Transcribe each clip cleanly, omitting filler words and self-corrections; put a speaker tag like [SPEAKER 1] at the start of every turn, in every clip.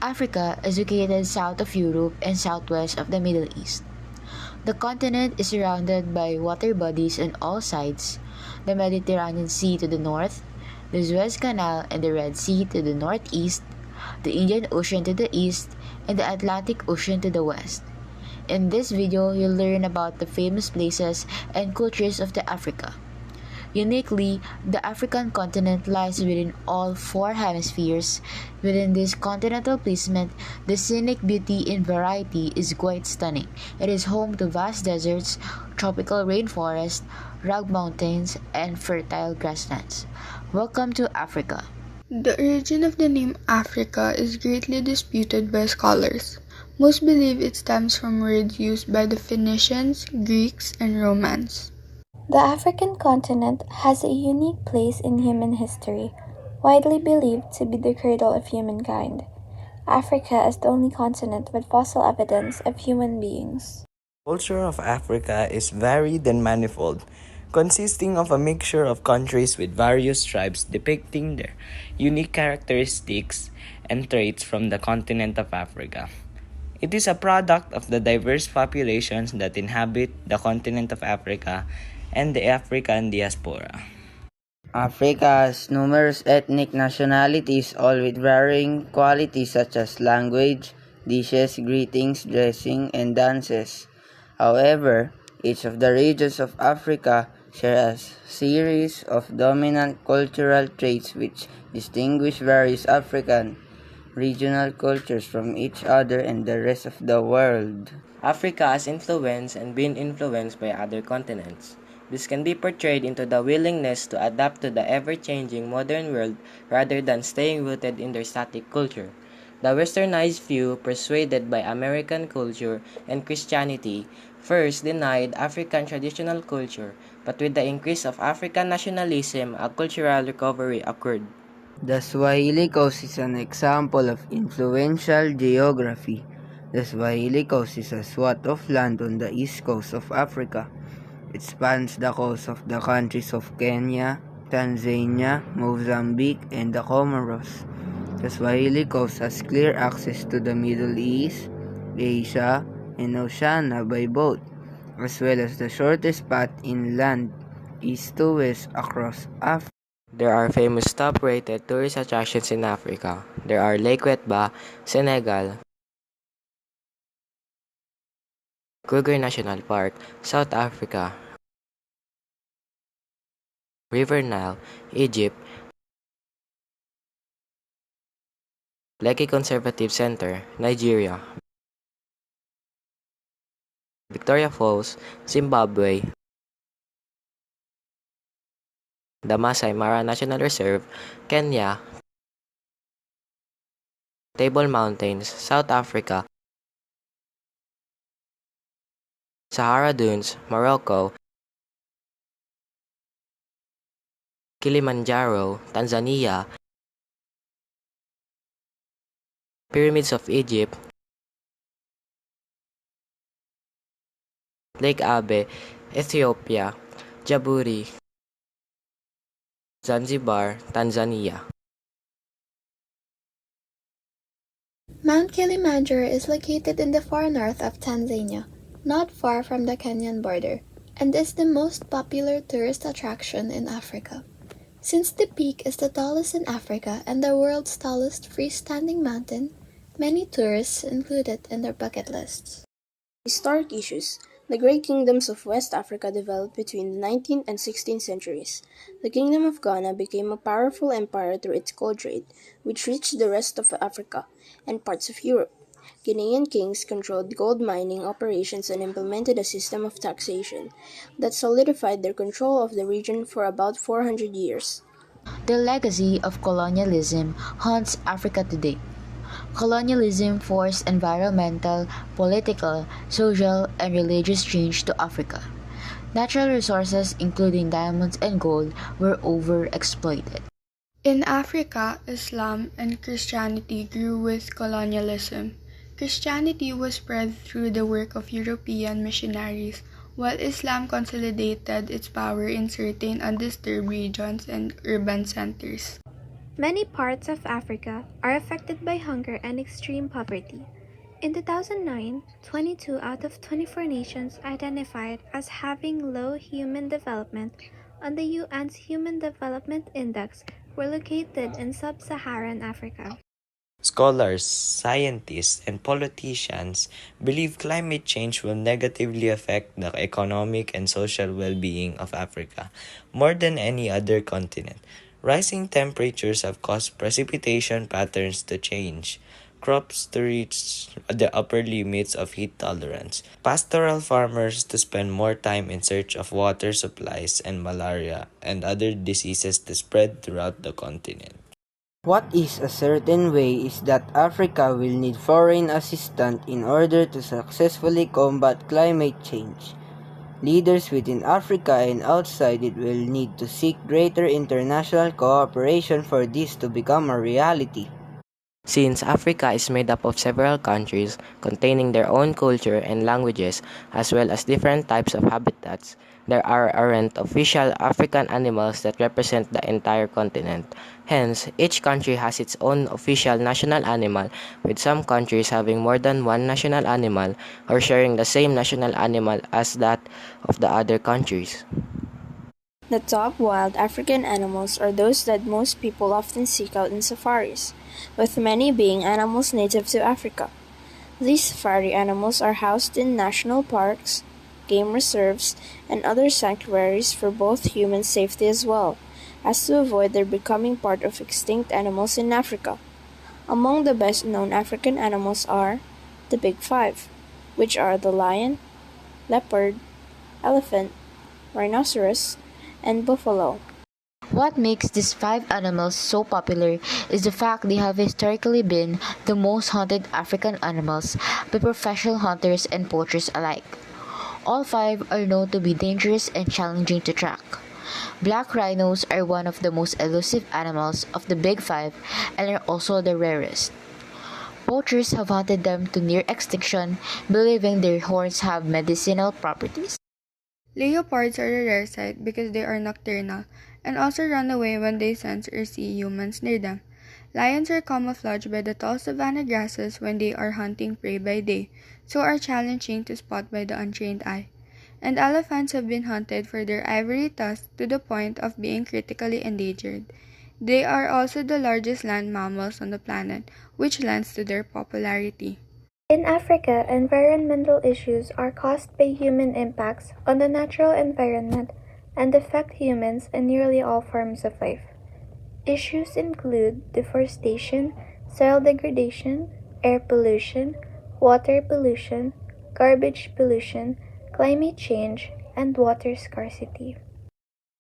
[SPEAKER 1] Africa is located south of Europe and southwest of the Middle East. The continent is surrounded by water bodies on all sides, the Mediterranean Sea to the north, the Suez Canal and the Red Sea to the northeast, the Indian Ocean to the east, and the Atlantic Ocean to the west. In this video, you'll learn about the famous places and cultures of the Africa. Uniquely, the African continent lies within all four hemispheres. Within this continental placement, the scenic beauty in variety is quite stunning. It is home to vast deserts, tropical rainforests, rugged mountains, and fertile grasslands. Welcome to Africa.
[SPEAKER 2] The origin of the name Africa is greatly disputed by scholars. Most believe it stems from words used by the Phoenicians, Greeks, and Romans.
[SPEAKER 3] The African continent has a unique place in human history, widely believed to be the cradle of humankind. Africa is the only continent with fossil evidence of human beings.
[SPEAKER 4] The culture of Africa is varied and manifold, consisting of a mixture of countries with various tribes depicting their unique characteristics and traits from the continent of Africa. It is a product of the diverse populations that inhabit the continent of Africa and the African diaspora.
[SPEAKER 5] Africa has numerous ethnic nationalities, all with varying qualities such as language, dishes, greetings, dressing, and dances. However, each of the regions of Africa share a series of dominant cultural traits which distinguish various African regional cultures from each other and the rest of the world.
[SPEAKER 4] Africa has influenced and been influenced by other continents. This can be portrayed into the willingness to adapt to the ever-changing modern world rather than staying rooted in their static culture. The westernized view, persuaded by American culture and Christianity, first denied African traditional culture, but with the increase of African nationalism, a cultural recovery occurred.
[SPEAKER 5] The Swahili Coast is an example of influential geography. The Swahili Coast is a swath of land on the east coast of Africa. It spans the coast of the countries of Kenya, Tanzania, Mozambique, and the Comoros. The Swahili Coast has clear access to the Middle East, Asia, and Oceania by boat, as well as the shortest path inland, east to west across Africa.
[SPEAKER 4] There are famous top-rated tourist attractions in Africa. There are Lake Wetba, Senegal, Kruger National Park, South Africa, River Nile, Egypt, Lekki Conservative Center, Nigeria, Victoria Falls, Zimbabwe, the Masai Mara National Reserve, Kenya, Table Mountains, South Africa, Sahara Dunes, Morocco, Kilimanjaro, Tanzania, Pyramids of Egypt, Lake Abe, Ethiopia, Djibouti, Zanzibar, Tanzania.
[SPEAKER 3] Mount Kilimanjaro is located in the far north of Tanzania, not far from the Kenyan border, and is the most popular tourist attraction in Africa. Since the peak is the tallest in Africa and the world's tallest freestanding mountain, many tourists include it in their bucket lists.
[SPEAKER 6] Historic issues. The great kingdoms of West Africa developed between the 19th and 16th centuries. The Kingdom of Ghana became a powerful empire through its gold trade, which reached the rest of Africa and parts of Europe. Ghanaian kings controlled gold mining operations and implemented a system of taxation that solidified their control of the region for about 400 years.
[SPEAKER 1] The legacy of colonialism haunts Africa today. Colonialism forced environmental, political, social, and religious change to Africa. Natural resources, including diamonds and gold, were overexploited.
[SPEAKER 2] In Africa, Islam and Christianity grew with colonialism. Christianity was spread through the work of European missionaries, while Islam consolidated its power in certain undisturbed regions and urban centers.
[SPEAKER 3] Many parts of Africa are affected by hunger and extreme poverty. In 2009, 22 out of 24 nations identified as having low human development on the UN's Human Development Index were located in sub-Saharan Africa.
[SPEAKER 7] Scholars, scientists, and politicians believe climate change will negatively affect the economic and social well-being of Africa more than any other continent. Rising temperatures have caused precipitation patterns to change, crops to reach the upper limits of heat tolerance, pastoral farmers to spend more time in search of water supplies, and malaria and other diseases to spread throughout the continent.
[SPEAKER 5] What is a certain way is that Africa will need foreign assistance in order to successfully combat climate change. Leaders within Africa and outside it will need to seek greater international cooperation for this to become a reality.
[SPEAKER 4] Since Africa is made up of several countries containing their own culture and languages as well as different types of habitats, there aren't official African animals that represent the entire continent. Hence, each country has its own official national animal, with some countries having more than one national animal or sharing the same national animal as that of the other countries.
[SPEAKER 6] The top wild African animals are those that most people often seek out in safaris, with many being animals native to Africa. These safari animals are housed in national parks, game reserves, and other sanctuaries for both human safety as well as to avoid their becoming part of extinct animals in Africa. Among the best-known African animals are the Big Five, which are the lion, leopard, elephant, rhinoceros, and buffalo.
[SPEAKER 1] What makes these five animals so popular is the fact they have historically been the most hunted African animals by professional hunters and poachers alike. All five are known to be dangerous and challenging to track. Black rhinos are one of the most elusive animals of the Big Five and are also the rarest. Poachers have hunted them to near extinction, believing their horns have medicinal properties.
[SPEAKER 2] Leopards are a rare sight because they are nocturnal and also run away when they sense or see humans near them. Lions are camouflaged by the tall savanna grasses when they are hunting prey by day, so are challenging to spot by the untrained eye. And elephants have been hunted for their ivory tusks to the point of being critically endangered. They are also the largest land mammals on the planet, which lends to their popularity.
[SPEAKER 3] In Africa, environmental issues are caused by human impacts on the natural environment and affect humans in nearly all forms of life. Issues include deforestation, soil degradation, air pollution, water pollution, garbage pollution, climate change, and water scarcity.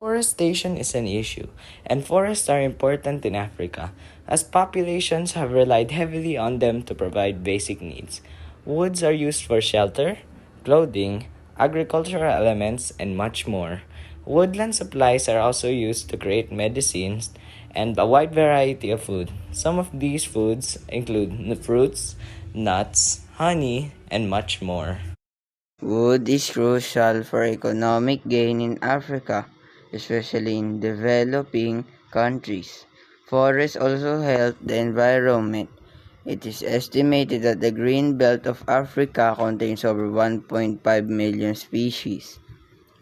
[SPEAKER 7] Forestation is an issue, and forests are important in Africa, as populations have relied heavily on them to provide basic needs. Woods are used for shelter, clothing, agricultural elements, and much more. Woodland supplies are also used to create medicines and a wide variety of food. Some of these foods include fruits, nuts, honey, and much more.
[SPEAKER 5] Wood is crucial for economic gain in Africa, especially in developing countries. Forests also help the environment. It is estimated that the green belt of Africa contains over 1.5 million species.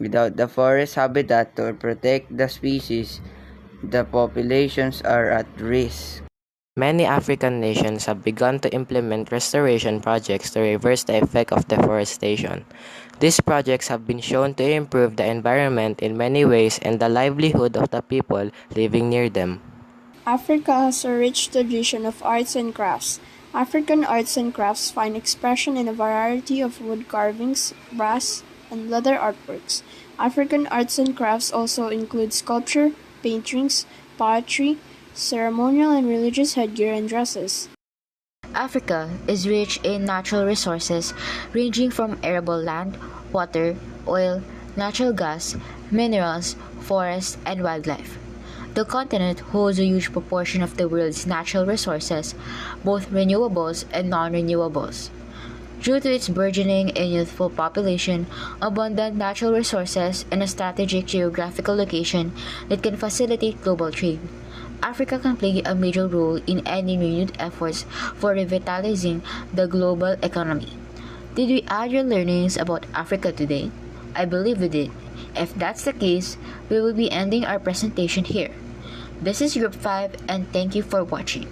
[SPEAKER 5] Without the forest habitat to protect the species, the populations are at risk.
[SPEAKER 4] Many African nations have begun to implement restoration projects to reverse the effect of deforestation. These projects have been shown to improve the environment in many ways and the livelihood of the people living near them.
[SPEAKER 6] Africa has a rich tradition of arts and crafts. African arts and crafts find expression in a variety of wood carvings, brass, and leather artworks. African arts and crafts also include sculpture, paintings, poetry, ceremonial and religious headgear and dresses.
[SPEAKER 1] Africa is rich in natural resources ranging from arable land, water, oil, natural gas, minerals, forests, and wildlife. The continent holds a huge proportion of the world's natural resources, both renewables and non-renewables. Due to its burgeoning and youthful population, abundant natural resources, and a strategic geographical location that can facilitate global trade, Africa can play a major role in any renewed efforts for revitalizing the global economy. Did we add your learnings about Africa today? I believe we did. If that's the case, we will be ending our presentation here. This is Group 5 and thank you for watching.